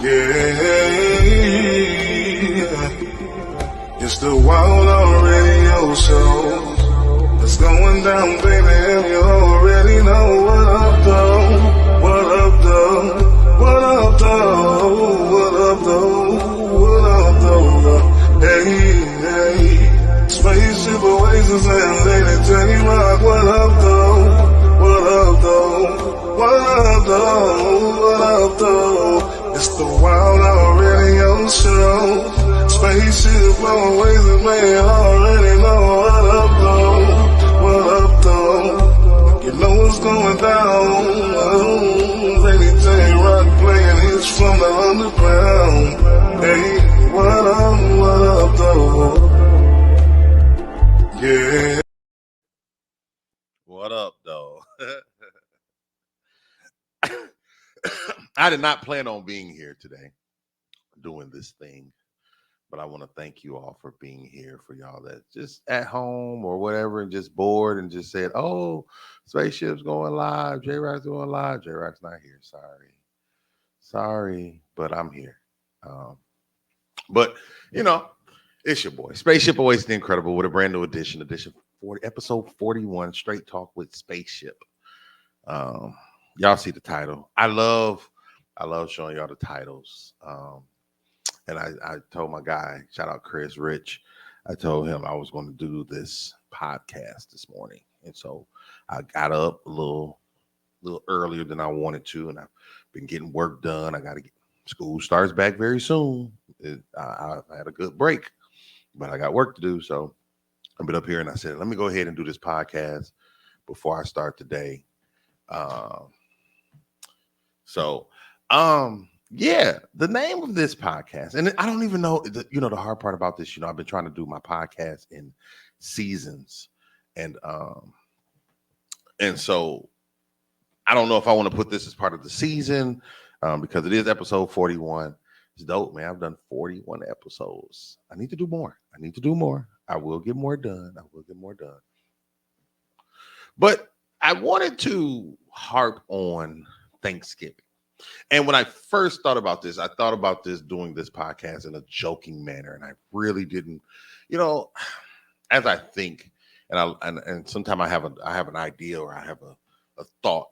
Yeah, it's the Wild On Radio Show. It's going down, baby, and you already know what up, though. What up, though? What up, though? What up, though? What up, though? Hey, Spaceship Oasis and Lady Teddy Rock. What up, though? What up, though? What up, though? What up, though? It's the Wild On Radio Show. Spaceship Oasis, man, already know what up, though. What up, though? You know what's going down. Lady Teddy Rock playing hits from the underground. Hey, what up, though? Yeah. What up, though? I did not plan on being here today doing this thing, but I want to thank you all for being here. For y'all that just at home or whatever and just bored and just said, oh, Spaceship's going live, J-Rock's going live. J-Rock's not here. Sorry, but I'm here. But, you know, it's your boy. Spaceship Always the Incredible with a brand new edition 40, episode 41, Straight Talk with Spaceship. Y'all see the title. I love showing y'all the titles. And I told my guy, shout out Chris Rich, I told him I was going to do this podcast this morning. And so I got up a little earlier than I wanted to, and I've been getting work done. I got to get school starts back very soon. I had a good break, but I got work to do. So I've been up here and I said, let me go ahead and do this podcast before I start today. Yeah, the name of this podcast, and I don't even know, the hard part about this, I've been trying to do my podcast in seasons, and so I don't know if I want to put this as part of the season, because it is episode 41. It's dope, man. I've done 41 episodes. I need to do more. I will get more done. But I wanted to harp on Thanksgiving. And when I first thought about this, I thought about doing this podcast in a joking manner. And I really didn't, as I think, and sometimes I have an idea or I have a thought.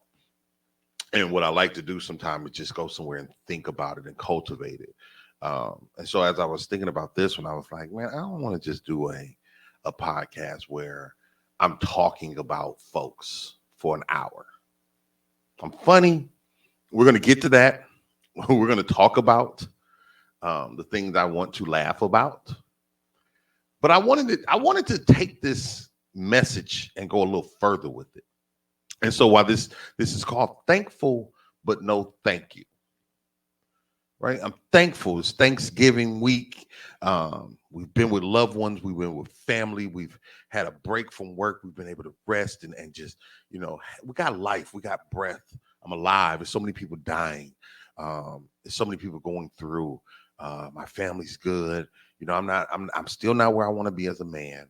And what I like to do sometimes is just go somewhere and think about it and cultivate it. And so as I was thinking about this one, I was like, man, I don't want to just do a podcast where I'm talking about folks for an hour. I'm funny. We're going to get to that. We're going to talk about the things I want to laugh about. But I wanted to take this message and go a little further with it. And so while this is called Thankful But No Thank You, right? I'm thankful. It's Thanksgiving week. We've been with loved ones. We've been with family. We've had a break from work. We've been able to rest and just, we got life. We got breath. I'm alive. There's so many people dying. There's so many people going through. My family's good. I'm still not where I want to be as a man.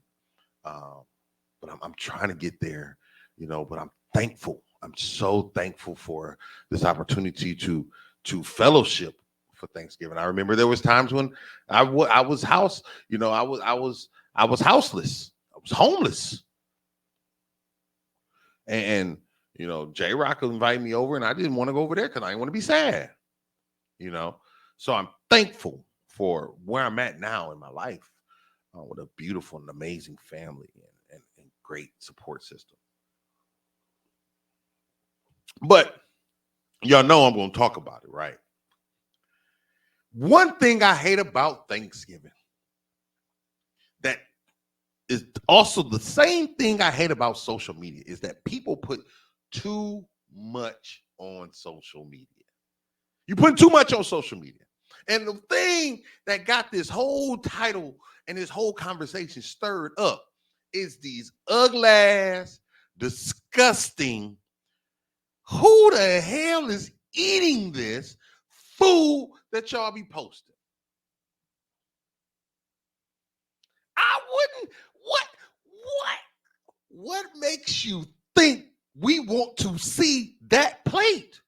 But I'm trying to get there, but I'm thankful. I'm so thankful for this opportunity to fellowship for Thanksgiving. I remember there was times when I was houseless. I was homeless. And J-Rock invited me over and I didn't want to go over there because I didn't want to be sad, So I'm thankful for where I'm at now in my life with a beautiful and amazing family and great support system. But y'all know I'm going to talk about it, right? One thing I hate about Thanksgiving that is also the same thing I hate about social media is that people put too much on social media. You put too much on social media. And the thing that got this whole title and this whole conversation stirred up is these ugly ass, disgusting, who the hell is eating this food that y'all be posting? I wouldn't, what makes you think we want to see that plate?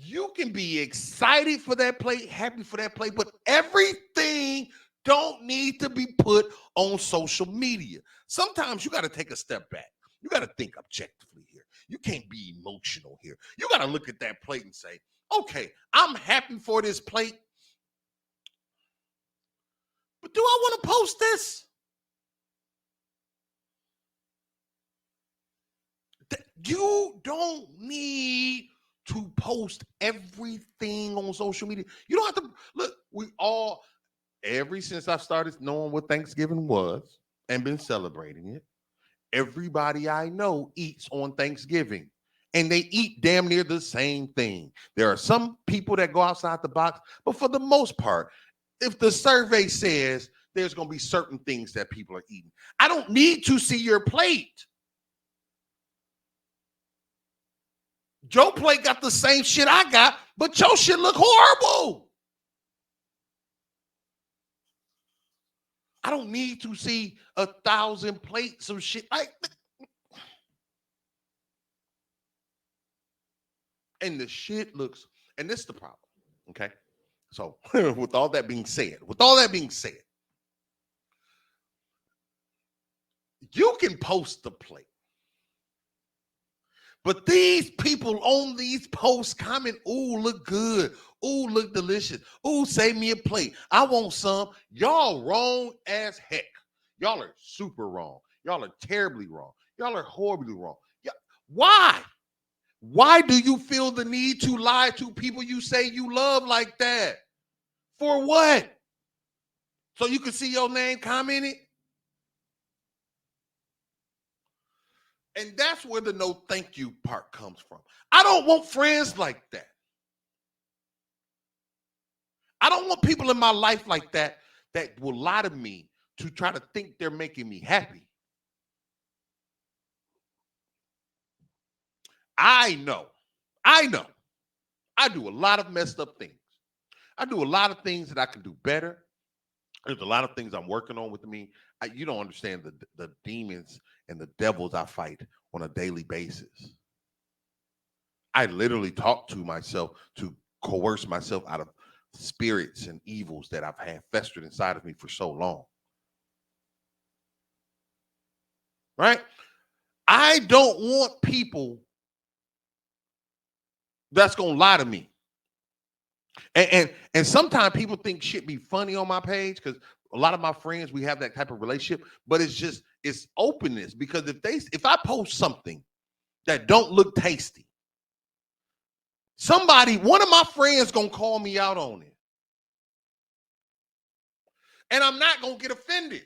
You can be excited for that plate, happy for that plate, but everything don't need to be put on social media. Sometimes you got to take a step back. You got to think objectively here. You can't be emotional here. You got to look at that plate and say, okay, I'm happy for this plate, but do I want to post this? You don't need to post everything on social media. You don't have to look. We all, ever since I started knowing what Thanksgiving was and been celebrating it, everybody I know eats on Thanksgiving. And they eat damn near the same thing. There are some people that go outside the box, but for the most part, if the survey says there's going to be certain things that people are eating, I don't need to see your plate. Joe plate got the same shit I got, but your shit look horrible. I don't need to see 1,000 plates of shit. And the shit looks, and this is the problem. Okay. So with all that being said, you can post the plate. But these people on these posts comment, ooh, look good. Ooh, look delicious. Ooh, save me a plate. I want some. Y'all wrong as heck. Y'all are super wrong. Y'all are terribly wrong. Y'all are horribly wrong. Why? Why do you feel the need to lie to people you say you love like that? For what? So you can see your name commented? And that's where the no thank you part comes from. I don't want friends like that. I don't want people in my life like that that will lie to me to try to think they're making me happy. I know. I do a lot of messed up things. I do a lot of things that I can do better. There's a lot of things I'm working on with me. You don't understand the demons and the devils I fight on a daily basis. I literally talk to myself to coerce myself out of spirits and evils that I've had festered inside of me for so long. Right? I don't want people that's gonna lie to me. And sometimes people think shit be funny on my page because a lot of my friends, we have that type of relationship, but it's openness. Because if I post something that don't look tasty, one of my friends gonna call me out on it. And I'm not gonna get offended.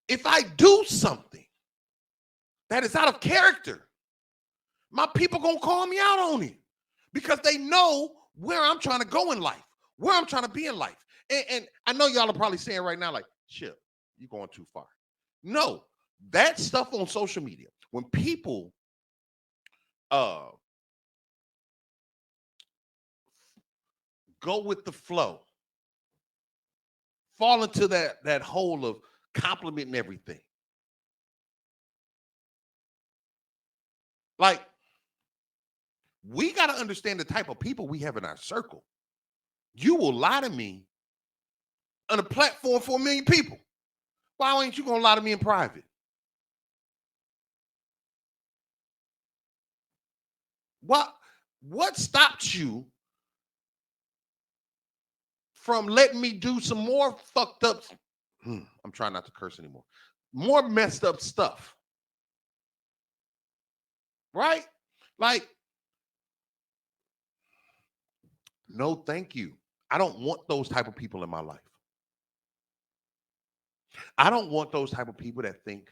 If I do something that is out of character, my people gonna call me out on it because they know where I'm trying to go in life, where I'm trying to be in life. And I know y'all are probably saying right now, like, shit, you're going too far. No, that stuff on social media, when people go with the flow, fall into that hole of complimenting everything. Like, we got to understand the type of people we have in our circle. You will lie to me on a platform for 1 million people. Why ain't you gonna lie to me in private? What stops you from letting me do some more fucked up? I'm trying not to curse anymore. More messed up stuff. Right? Like, no, thank you. I don't want those type of people in my life. I don't want those type of people that think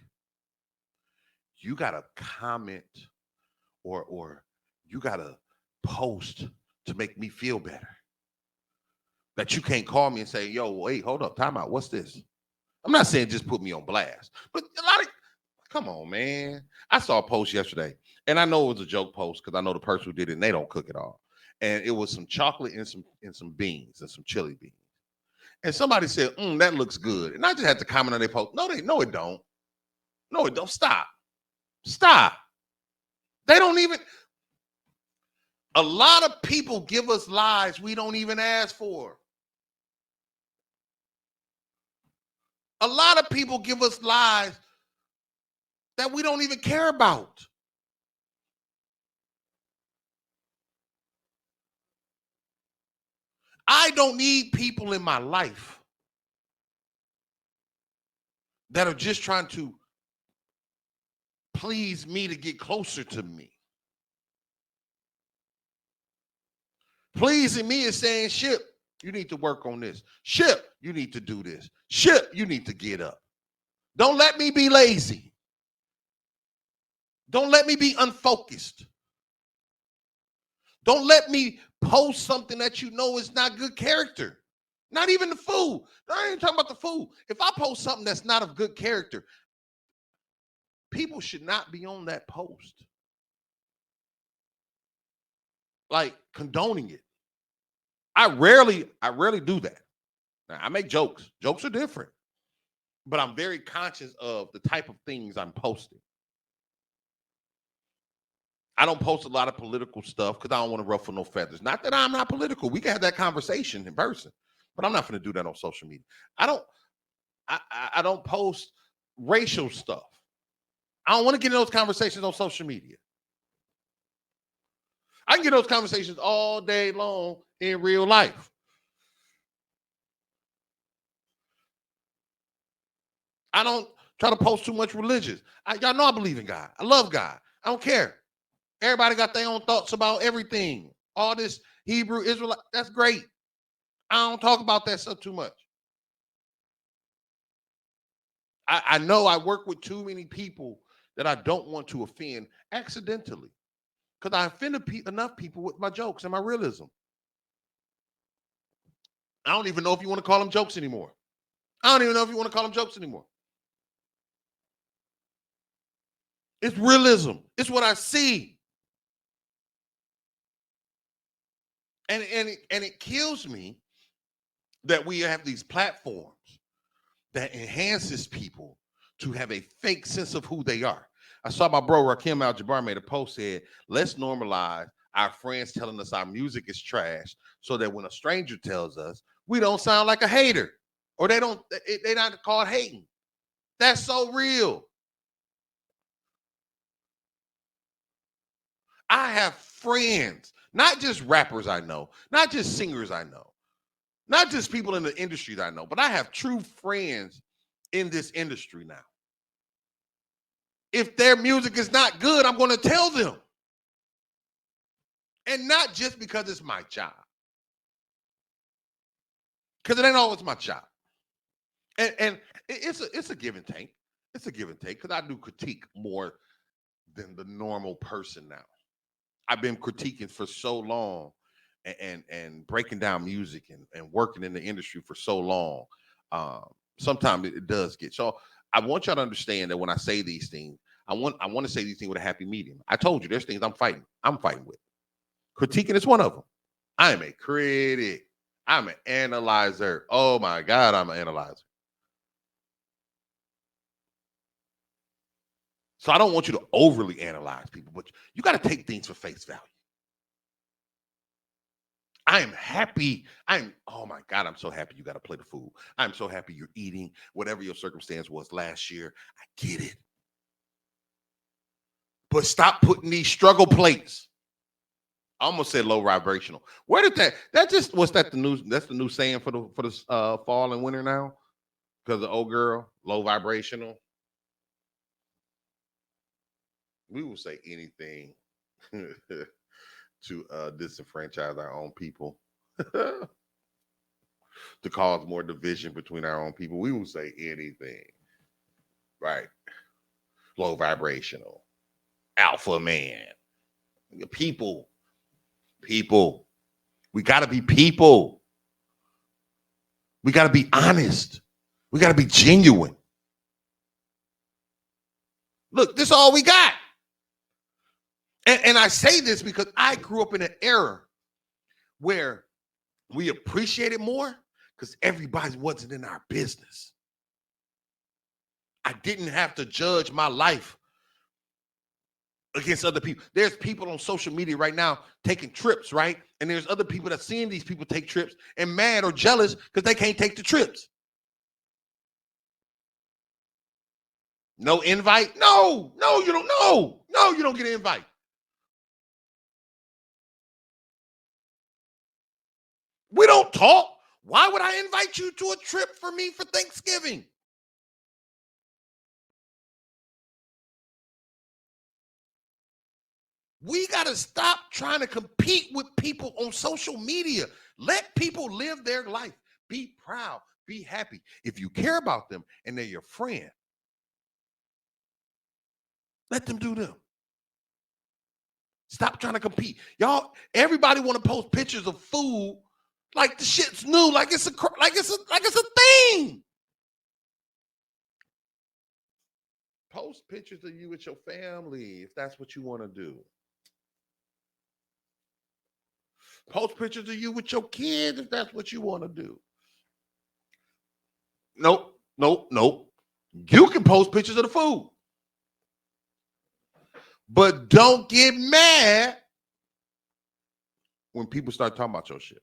you gotta comment or you gotta post to make me feel better. That you can't call me and say, yo, wait, hold up, time out. What's this? I'm not saying just put me on blast, but come on, man. I saw a post yesterday, and I know it was a joke post because I know the person who did it and they don't cook it all. And it was some chocolate and some beans and some chili beans. And somebody said, that looks good. And I just had to comment on their post. No, it don't. No, it don't. Stop. Stop. They don't even, a lot of people give us lies we don't even ask for. A lot of people give us lies that we don't even care about. I don't need people in my life that are just trying to please me to get closer to me. Pleasing me is saying, Ship, you need to work on this. Ship, you need to do this. Ship, you need to get up. Don't let me be lazy. Don't let me be unfocused. Don't let me post something that you know is not good character. Not even the food. I ain't even talking about the food. If I post something that's not of good character, people should not be on that post. Like condoning it. I rarely do that. Now, I make jokes. Jokes are different. But I'm very conscious of the type of things I'm posting. I don't post a lot of political stuff because I don't want to ruffle no feathers. Not that I'm not political. We can have that conversation in person, but I'm not going to do that on social media. I don't post racial stuff. I don't want to get in those conversations on social media. I can get those conversations all day long in real life. I don't try to post too much religious. Y'all know I believe in God. I love God. I don't care. Everybody got their own thoughts about everything. All this Hebrew, Israelite, that's great. I don't talk about that stuff too much. I know I work with too many people that I don't want to offend accidentally because I offended enough people with my jokes and my realism. I don't even know if you want to call them jokes anymore. I don't even know if you want to call them jokes anymore. It's realism. It's what I see. And it kills me that we have these platforms that enhances people to have a fake sense of who they are. I saw my bro Rakim Al-Jabbar made a post said, let's normalize our friends telling us our music is trash so that when a stranger tells us, we don't sound like a hater or they're not called hating. That's so real. I have friends, not just rappers I know, not just singers I know, not just people in the industry that I know, but I have true friends in this industry now. If their music is not good, I'm going to tell them. And not just because it's my job. Because it ain't always my job. And it's a give and take. It's a give and take because I do critique more than the normal person now. I've been critiquing for so long and breaking down music and working in the industry for so long. Sometimes it does get so. I want y'all to understand that when I say these things, I want to say these things with a happy medium. I told you there's things I'm fighting with. Critiquing is one of them. I am a critic. I'm an analyzer. Oh my God, I'm an analyzer. So I don't want you to overly analyze people, but you got to take things for face value. I am happy. Oh my God, I'm so happy you got to play the fool. I'm so happy you're eating, whatever your circumstance was last year. I get it. But stop putting these struggle plates. I almost said low vibrational. Where did that just was that the news? That's the new saying for the fall and winter now? Because the old girl, low vibrational. We will say anything to disenfranchise our own people. To cause more division between our own people. We will say anything. Right. Low vibrational. Alpha man. People. We got to be people. We got to be honest. We got to be genuine. Look, this is all we got. And I say this because I grew up in an era where we appreciated more because everybody wasn't in our business. I didn't have to judge my life against other people. There's people on social media right now taking trips, right? And there's other people that seeing these people take trips and mad or jealous because they can't take the trips. No invite? No, you don't. No, you don't get an invite. We don't talk. Why would I invite you to a trip for me for Thanksgiving? We got to stop trying to compete with people on social media. Let people live their life. Be proud. Be happy. If you care about them and they're your friend, let them do them. Stop trying to compete. Y'all, everybody want to post pictures of food like the shit's new, like it's a thing. Post pictures of you with your family if that's what you want to do. Post pictures of you with your kids if that's what you want to do. Nope. You can post pictures of the food. But don't get mad when people start talking about your shit.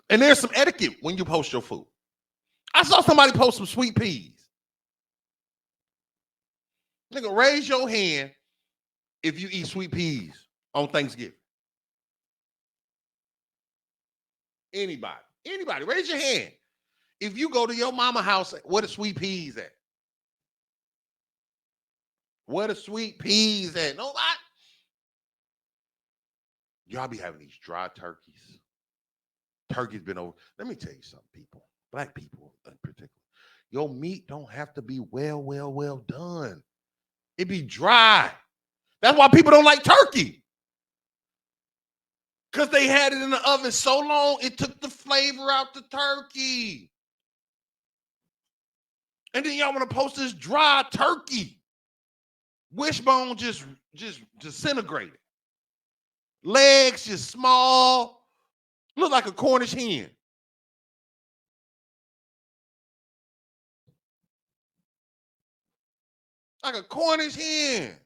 And there's some etiquette when you post your food. I saw somebody post some sweet peas. Nigga, raise your hand if you eat sweet peas on Thanksgiving. Anybody, raise your hand. If you go to your mama house, where the sweet peas at? Where the sweet peas at? Nobody. Y'all be having these dry turkeys. Turkey's been over. Let me tell you something, people. Black people in particular. Your meat don't have to be well done. It be dry. That's why people don't like turkey. Because they had it in the oven so long, it took the flavor out the turkey. And then y'all want to post this dry turkey. Wishbone just disintegrated. Legs just small. Look like a Cornish hen. Like a Cornish hen.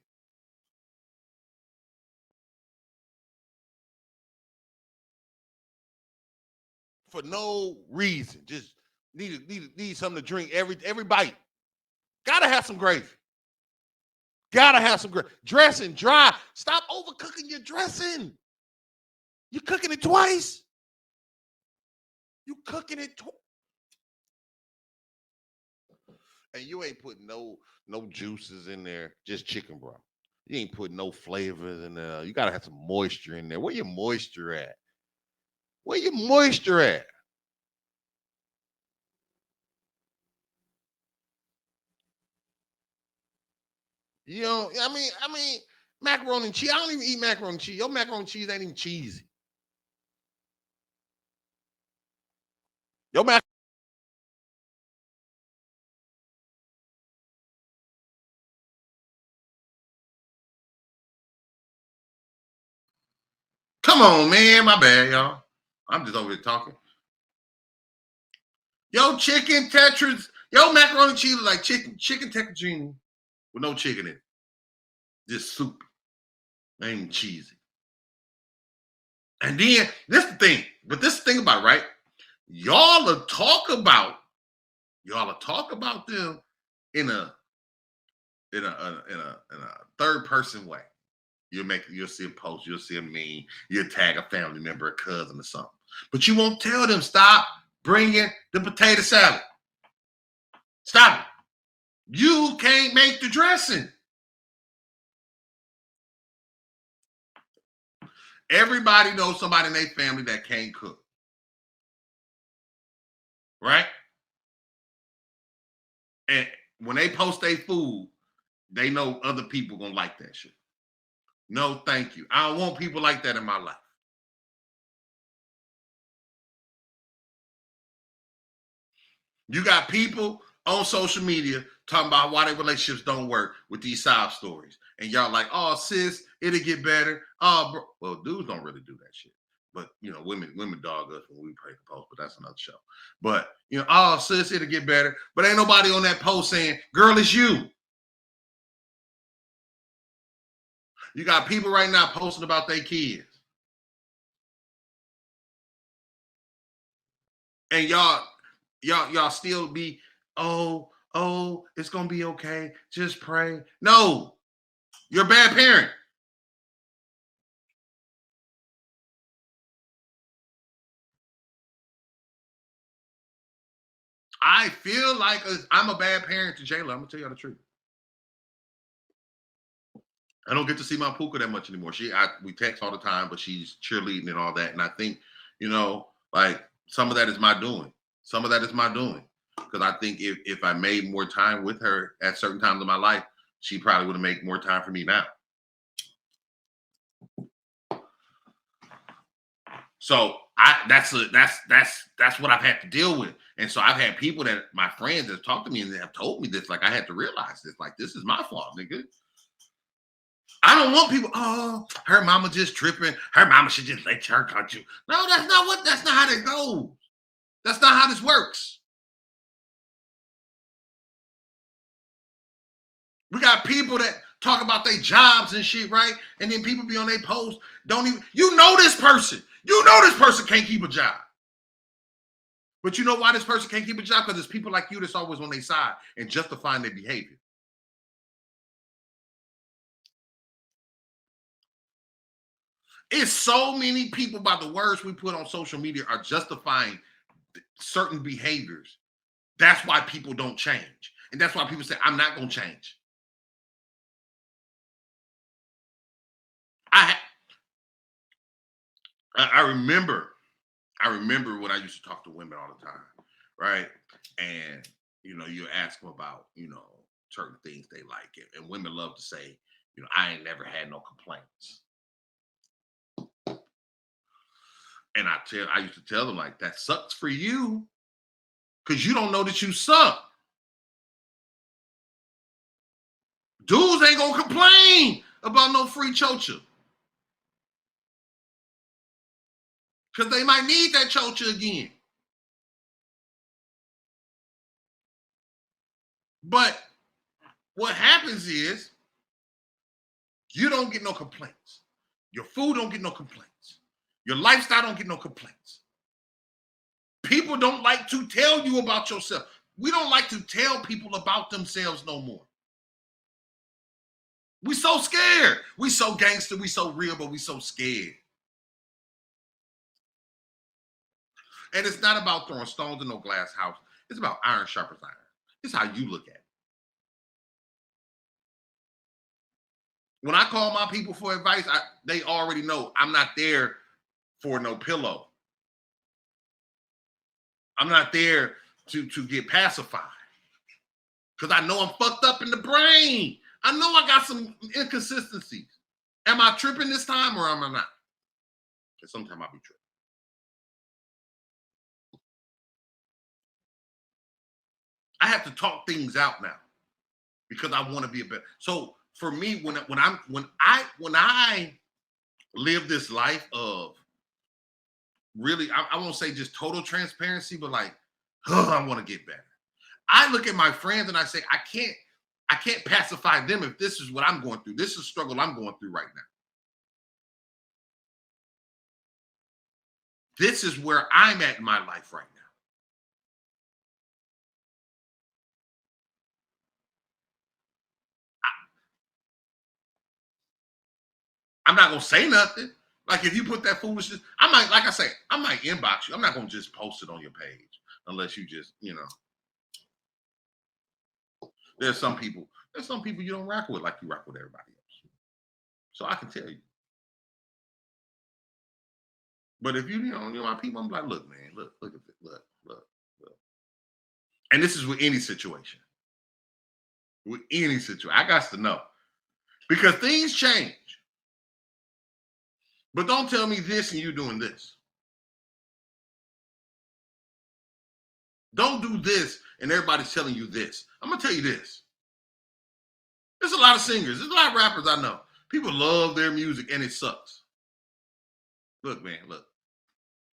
For no reason. Just need something to drink every bite. Gotta have some gravy. Gotta have some gravy. Dressing dry. Stop overcooking your dressing. You cooking it twice. You cooking it twice. And you ain't putting no juices in there, just chicken broth. You ain't putting no flavors in there. You gotta have some moisture in there. Where your moisture at? Where your moisture at? You know, I mean, macaroni and cheese. I don't even eat macaroni and cheese. Your macaroni and cheese ain't even cheesy. Your mac. Come on, man. My bad, y'all. I'm just over here talking. Yo, chicken tetras. Yo, macaroni and cheese is like chicken tetrazzini with no chicken in it. Just soup. Ain't even cheesy. And then this is the thing, but this thing about it, right? Y'all will talk about them in a third person way. You'll see a post, you'll see a meme, you'll tag a family member, a cousin, or something. But you won't tell them stop bringing the potato salad. Stop it. You can't make the dressing. Everybody knows somebody in their family that can't cook. Right? And when they post their food, they know other people gonna like that shit. No, thank you. I don't want people like that in my life. You got people on social media talking about why their relationships don't work with these sob stories. And y'all like, oh, sis, it'll get better. Oh, bro. Well, dudes don't really do that shit. But, you know, women dog us when we pray the post, but that's another show. But, you know, oh, sis, it'll get better. But ain't nobody on that post saying, girl, it's you. You got people right now posting about their kids. And y'all still be, oh, it's gonna be okay. Just pray. No, you're a bad parent. I feel like I'm a bad parent to Jayla. I'm gonna tell you the truth. I don't get to see my Puka that much anymore. We text all the time, but she's cheerleading and all that. And I think, like some of that is my doing. Some of that is my doing. Because I think if I made more time with her at certain times of my life, she probably would have made more time for me now. So that's what I've had to deal with. And so I've had people that my friends that have talked to me and they have told me this. Like I had to realize this. Like this is my fault, nigga. I don't want people, oh, her mama just tripping. Her mama should just let her cut you. No, that's not how that goes. That's not how this works. We got people that talk about their jobs and shit, right? And then people be on their posts, you know this person. You know this person can't keep a job. But you know why this person can't keep a job? Because there's people like you that's always on their side and justifying their behavior. It's so many people by the words we put on social media are justifying certain behaviors. That's why people don't change. And that's why people say, I'm not going to change. I remember when I used to talk to women all the time, right? And, you ask them about, certain things they like. And women love to say, I ain't never had no complaints. And I used to tell them like, that sucks for you because you don't know that you suck. Dudes ain't gonna complain about no free chocha. Because they might need that chocha again. But what happens is you don't get no complaints. Your food don't get no complaints. Your lifestyle don't get no complaints. People don't like to tell you about yourself. We don't like to tell people about themselves no more. We so scared. We so gangster. We so real, but we so scared. And it's not about throwing stones in no glass house. It's about iron sharpens iron. It's how you look at it. When I call my people for advice, they already know I'm not there for no pillow. I'm not there to get pacified. Because I know I'm fucked up in the brain. I know I got some inconsistencies. Am I tripping this time or am I not? Because sometimes I'll be tripping. I have to talk things out now because I want to be a better. So for me, when I live this life of really, I won't say just total transparency, but like, I want to get better. I look at my friends and I say, I can't pacify them if this is what I'm going through. This is a struggle I'm going through right now. This is where I'm at in my life right now. I'm not gonna say nothing. Like if you put that foolishness, I might inbox you. I'm not gonna just post it on your page unless you just, There's some people you don't rock with like you rock with everybody else. So I can tell you. But if you're my people, I'm like, look, man, look at this, look. And this is with any situation. With any situation. I got to know. Because things change. But don't tell me this and you doing this. Don't do this and everybody's telling you this. I'm going to tell you this. There's a lot of singers. There's a lot of rappers I know. People love their music and it sucks. Look, man, look.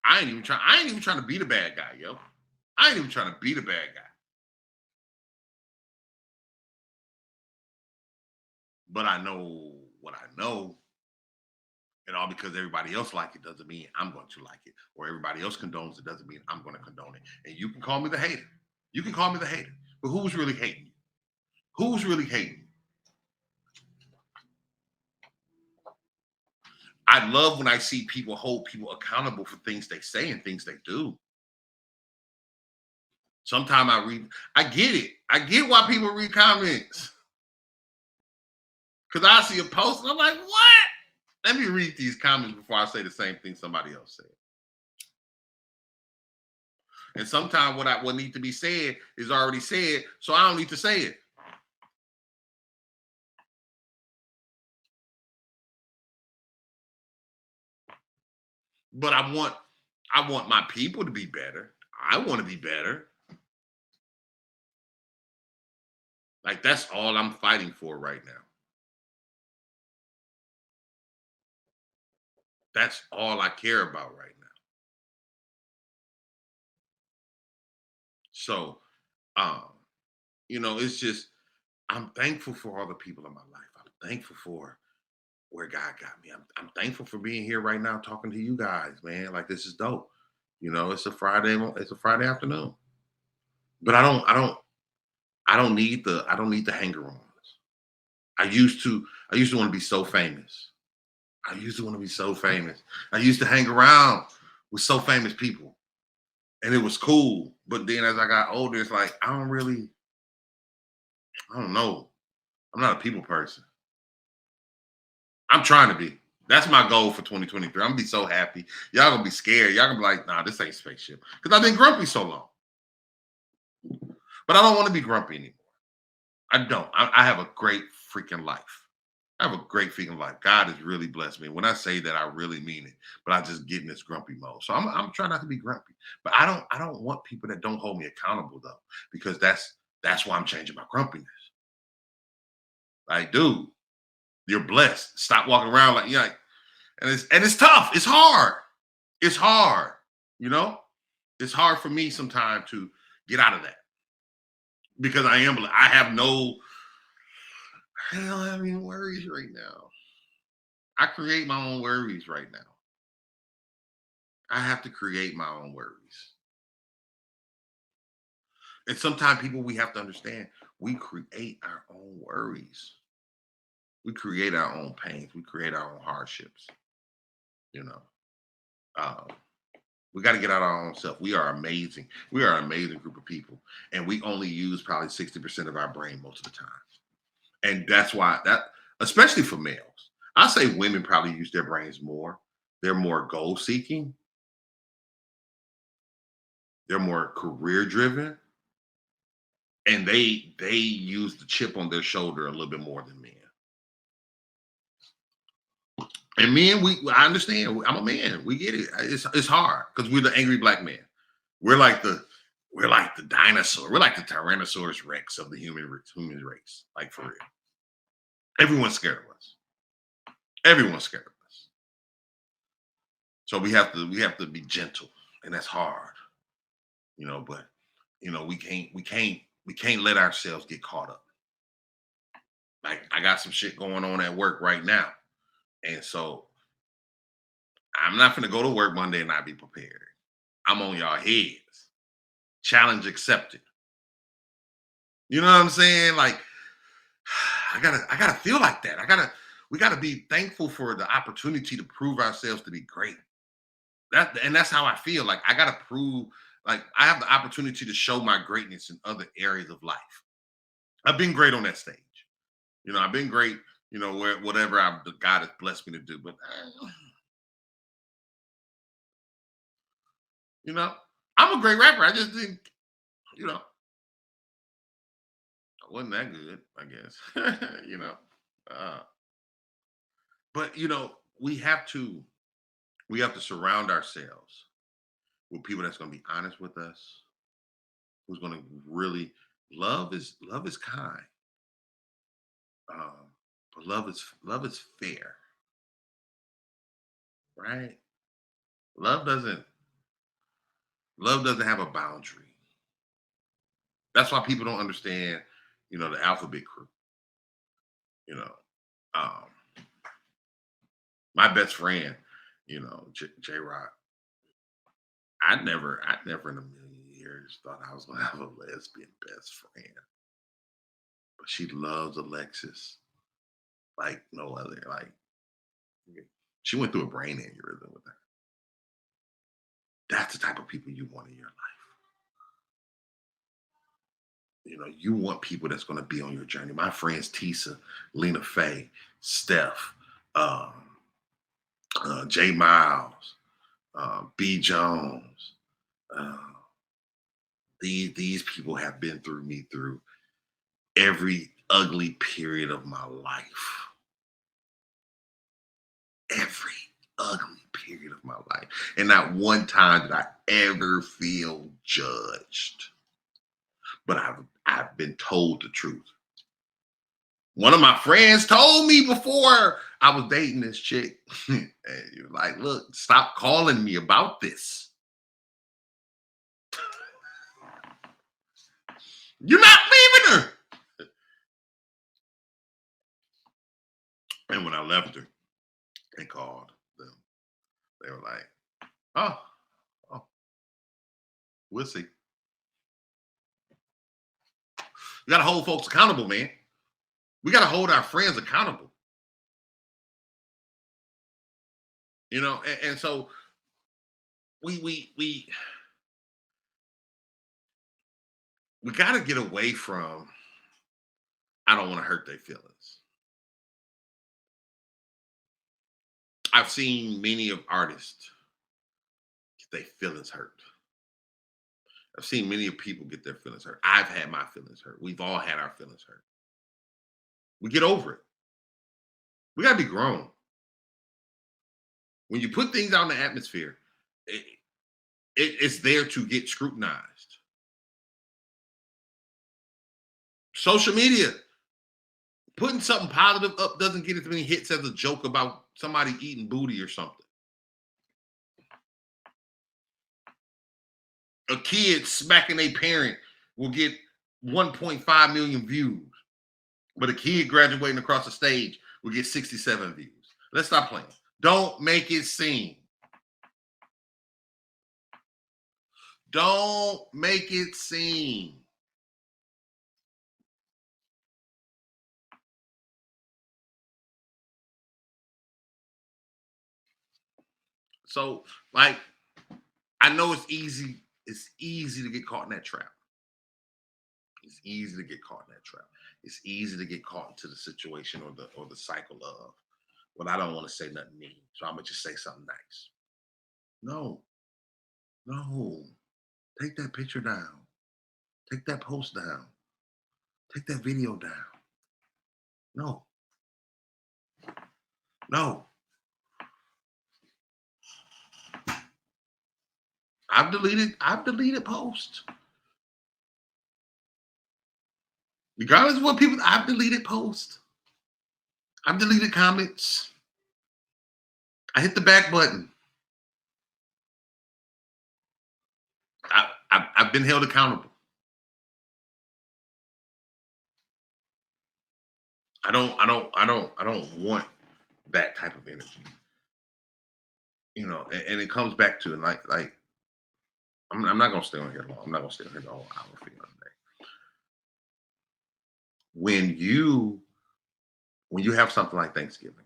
I ain't even trying to be the bad guy, yo. I ain't even trying to be the bad guy. But I know what I know, and all because everybody else like it doesn't mean I'm going to like it, or everybody else condones it doesn't mean I'm going to condone it. And you can call me the hater. You can call me the hater, but who's really hating you? Who's really hating you? I love when I see people hold people accountable for things they say and things they do. Sometimes I get it. I get why people read comments. Because I see a post and I'm like, what? Let me read these comments before I say the same thing somebody else said. And sometimes what need to be said is already said, so I don't need to say it. But I want my people to be better. I want to be better. Like that's all I'm fighting for right now. That's all I care about right now. So, um, it's just I'm thankful for all the people in my life. I'm thankful for where God got me. I'm thankful for being here right now talking to you guys, man. Like this is dope. It's a Friday afternoon. But I don't need the hanger-ons. I used to want to be so famous. I used to want to be so famous. I used to hang around with so famous people. And it was cool. But then as I got older, it's like I don't know. I'm not a people person. I'm trying to be. That's my goal for 2023. I'm gonna be so happy. Y'all gonna be scared. Y'all gonna be like, nah, this ain't spaceship. Because I've been grumpy so long. But I don't want to be grumpy anymore. I don't. I have a great freaking life. I have a great freaking life. God has really blessed me. When I say that, I really mean it. But I just get in this grumpy mode. So I'm trying not to be grumpy. But I don't want people that don't hold me accountable though, because that's why I'm changing my grumpiness. Like, dude, you're blessed. Stop walking around like and it's tough. It's hard. It's hard. You know, it's hard for me sometimes to get out of that because I have no I don't have any worries right now. I create my own worries right now. I have to create my own worries. And sometimes people we have to understand we create our own worries. We create our own pains. We create our own hardships. You know, um, we got to get out our own self. We are amazing. We are an amazing group of people, and we only use probably 60% of our brain most of the time. And that's why especially for males, I say women probably use their brains more. They're more goal seeking. They're more career driven, and they use the chip on their shoulder a little bit more than men. And men, I understand. I'm a man. We get it. It's hard because we're the angry black man. We're like the dinosaur. We're like the Tyrannosaurus Rex of the human race. Like for real. Everyone's scared of us. Everyone's scared of us. So we have to be gentle, and that's hard. But we can't let ourselves get caught up. Like I got some shit going on at work right now. And so I'm not gonna go to work Monday and not be prepared. I'm on y'all heads. Challenge accepted. You know what I'm saying? Like I gotta feel like that. We gotta be thankful for the opportunity to prove ourselves to be great. That's how I feel. Like I gotta prove, like I have the opportunity to show my greatness in other areas of life. I've been great on that stage. I've been great, where whatever God has blessed me to do. But you know, I'm a great rapper. I just didn't, you know, I wasn't that good, I guess. you know. Uh, but we have to surround ourselves with people that's gonna be honest with us, who's gonna really love is kind. Um, but love is fair, right? Love doesn't love doesn't have a boundary. That's why people don't understand, the alphabet crew, you know. Um, My best friend, J Rock. I never in a million years thought I was gonna have a lesbian best friend. But she loves Alexis like no other. Like she went through a brain aneurysm with her. That's the type of people you want in your life. You want people that's going to be on your journey. My friends Tisa, Lena Faye, Steph, um, Jay Miles, B Jones. Uh, these people have been through me through every ugly period of my life. Every ugly period of my life. And not one time did I ever feel judged. But I've been told the truth. One of my friends told me before I was dating this chick, and you're like, look, stop calling me about this. You're not leaving her. And when I left her, they called them. They were like, oh, we'll see. We got to hold folks accountable, man. We got to hold our friends accountable. And so we got to get away from, I don't want to hurt their feelings. I've seen many of artists get their feelings hurt. I've seen many of people get their feelings hurt. I've had my feelings hurt. We've all had our feelings hurt. We get over it. We got to be grown. When you put things out in the atmosphere, it's there to get scrutinized. Social media, putting something positive up doesn't get as many hits as a joke about somebody eating booty or something. A kid smacking a parent will get 1.5 million views, but a kid graduating across the stage will get 67 views. Let's stop playing. Don't make it seem. Don't make it seem. So, like, I know it's easy. It's easy to get caught in that trap. It's easy to get caught in that trap. It's easy to get caught into the situation or the cycle of, well, I don't want to say nothing mean, so I'm gonna just say something nice. No, no. Take that picture down. Take that post down. Take that video down. No. No. I've deleted posts. Regardless of what people, I've deleted posts. I've deleted comments. I hit the back button. I've been held accountable. I don't want that type of energy. And it comes back to like I'm not gonna stay on here long. I'm not gonna stay on here the whole hour for you today. When you have something like Thanksgiving,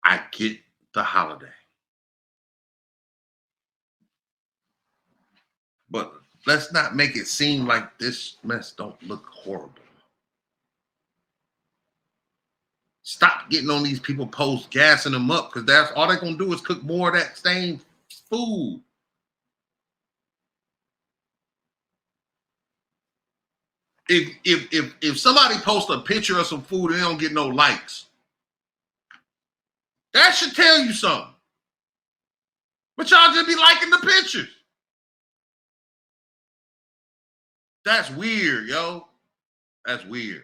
I get the holiday. But let's not make it seem like this mess don't look horrible. Stop getting on these people posts, gassing them up, because that's all they're gonna do is cook more of that same food. If somebody posts a picture of some food and they don't get no likes, that should tell you something. But y'all just be liking the pictures. That's weird, yo. That's weird.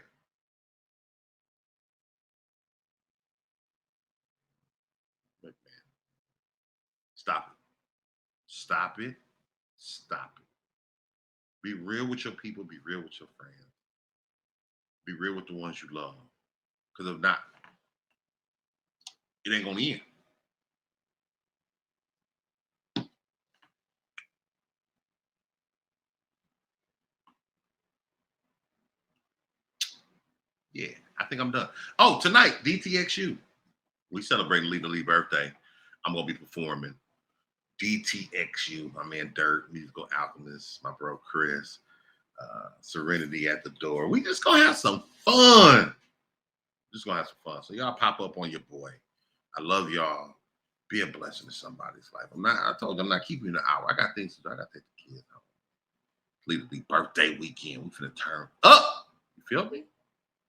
But man, stop it. Stop it. Stop it. Be real with your people. Be real with your friends. Be real with the ones you love. Because if not, it ain't gonna end. Yeah, I think I'm done. Oh, tonight, DTXU. We celebrating Lita Lee birthday. I'm gonna be performing DTXU, my man Dirt, Musical Alchemist, my bro Chris, Serenity at the door. We just gonna have some fun. Just gonna have some fun. So y'all pop up on your boy. I love y'all. Be a blessing to somebody's life. I told you I'm not keeping you an hour. I got things to do. I gotta take the kids out. Lita Lee birthday weekend. We finna turn up. You feel me?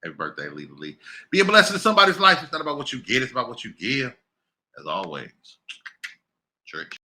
Happy birthday, Lita Lee. Be a blessing to somebody's life. It's not about what you get, it's about what you give. As always, church.